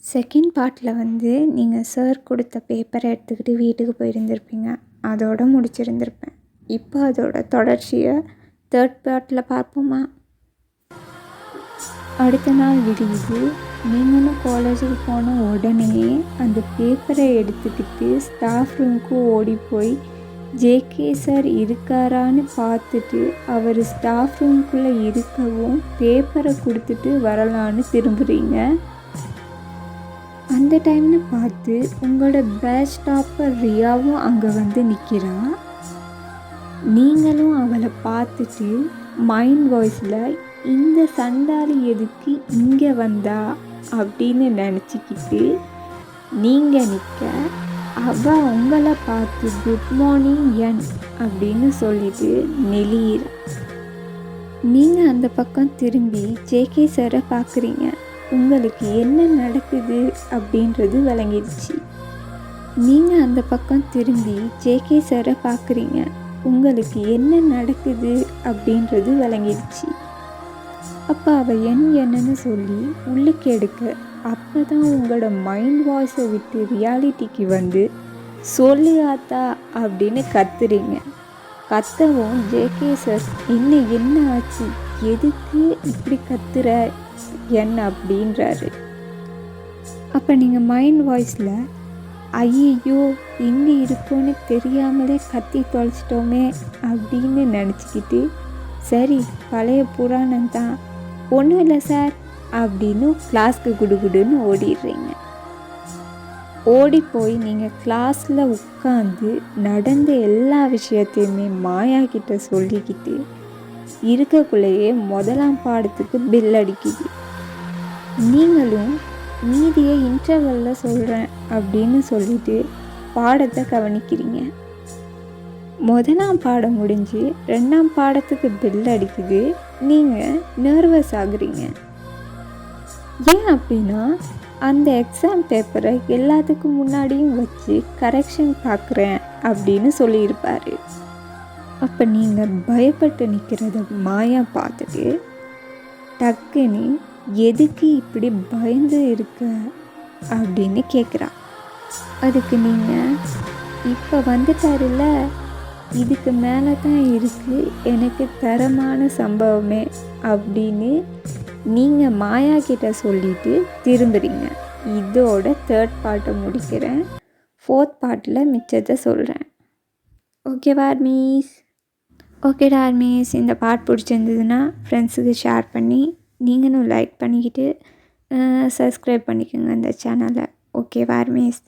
Second பார்ட்டில் நீங்கள் sir கொடுத்த பேப்பரை எடுத்துக்கிட்டு வீட்டுக்கு போயிருந்திருப்பீங்க. அதோடு முடிச்சிருந்திருப்பேன். இப்போ அதோட தொடர்ச்சியை தேர்ட் பார்ட்டில் பார்ப்போமா? அடுத்த நாள் விடியுது. நீங்களும் காலேஜுக்கு போன உடனே அந்த பேப்பரை எடுத்துக்கிட்டு ஸ்டாஃப் ரூமுக்கு ஓடி போய் ஜேகே சார் இருக்காரான்னு பார்த்துட்டு அவர் ஸ்டாஃப் ரூமுக்குள்ளே இருக்கவும் பேப்பரை கொடுத்துட்டு வரலான்னு திரும்புகிறீங்க. அந்த டைம்னு பார்த்து உங்களோட பேட்ச் டாப்பர் ரியாவும் அங்கே நிற்கிறான். நீங்களும் அவளை பார்த்துட்டு மைண்ட் வாய்ஸில் இந்த சண்டாளி எதுக்கு இங்கே வந்தா அப்படின்னு நினச்சிக்கிட்டு நீங்கள் நிற்க, அவள் உங்களை பார்த்து குட் மார்னிங் என் அப்படின்னு சொல்லிட்டு நெளியிற. நீங்கள் அந்த பக்கம் திரும்பி ஜேகே சாரை பார்க்குறீங்க. உங்களுக்கு என்ன நடக்குது அப்படின்றது விளங்கிடுச்சு. நீங்கள் அந்த பக்கம் திரும்பி ஜேகே சாரை பார்க்குறீங்க. உங்களுக்கு என்ன நடக்குது அப்படின்றது விளங்கிடுச்சு. அப்போ அவள் என்னன்னு சொல்லி உள்ளுக்கு எடுக்க, அப்போ தான் உங்களோட மைண்ட் வாய்ஸை விட்டு ரியாலிட்டிக்கு சொல்லு ஆத்தா அப்படின்னு கத்துறீங்க. கத்தவும் ஜேகே சார் என்ன ஆச்சு, எதுக்கு இப்படி கத்துற என்ன அப்படின்றாரு. அப்போ நீங்கள் மைண்ட் வாய்ஸில் ஐயோ எங்கே இருக்கோன்னு தெரியாமலே கத்தி தொலைச்சிட்டோமே அப்படின்னு நினச்சிக்கிட்டு, சரி பழைய புராணம் தான், ஒன்றும் இல்லை சார் அப்படின்னு கிளாஸ்க்கு குடுகுடுன்னு ஓடிடுறீங்க. ஓடி போய் நீங்கள் கிளாஸில் உட்காந்து நடந்த எல்லா விஷயத்தையுமே மாயா கிட்ட சொல்லிக்கிட்டு இருக்கக்குள்ளேயே முதலாம் பாடத்துக்கு பில் அடிக்குது. நீங்களும் மீதியை இன்டர்வலில் சொல்கிறேன் அப்படின்னு சொல்லிட்டு பாடத்தை கவனிக்கிறீங்க. முதலாம் பாடம் முடிஞ்சு ரெண்டாம் பாடத்துக்கு பில் அடிக்குது. நீங்கள் நர்வஸ் ஆகுறீங்க. ஏன் அப்படின்னா அந்த எக்ஸாம் பேப்பரை எல்லாத்துக்கும் முன்னாடியும் வச்சு கரெக்ஷன் பார்க்குறேன் அப்படின்னு சொல்லியிருப்பார். அப்போ நீங்கள் பயப்பட்டு நிற்கிறத மாயா பார்த்துட்டு டக்குன்னு எதுக்கு இப்படி பயந்து இருக்க அப்படின்னு கேட்குறா. அதுக்கு நீங்கள் இப்போ வந்துட்டாருல்ல, இதுக்கு மேலே தான் இருக்குது எனக்கு தரமான சம்பவமே அப்படின்னு நீங்கள் மாயா கிட்ட சொல்லிட்டு திரும்புகிறீங்க. இதோட தேர்ட் பார்ட்டை முடிக்கிறேன். ஃபோர்த் பார்ட்டில் மிச்சத்தை சொல்கிறேன். ஓகேவா ஆர்மீஸ்? ஓகேடா ஆர்மீஸ், இந்த பார்ட் பிடிச்சிருந்ததுன்னா ஃப்ரெண்ட்ஸுக்கு ஷேர் பண்ணி நீங்களும் லைக் பண்ணிக்கிட்டு சப்ஸ்கிரைப் பண்ணிக்கோங்க இந்த சேனலை. ஓகேவா ஆர்மீஸ்?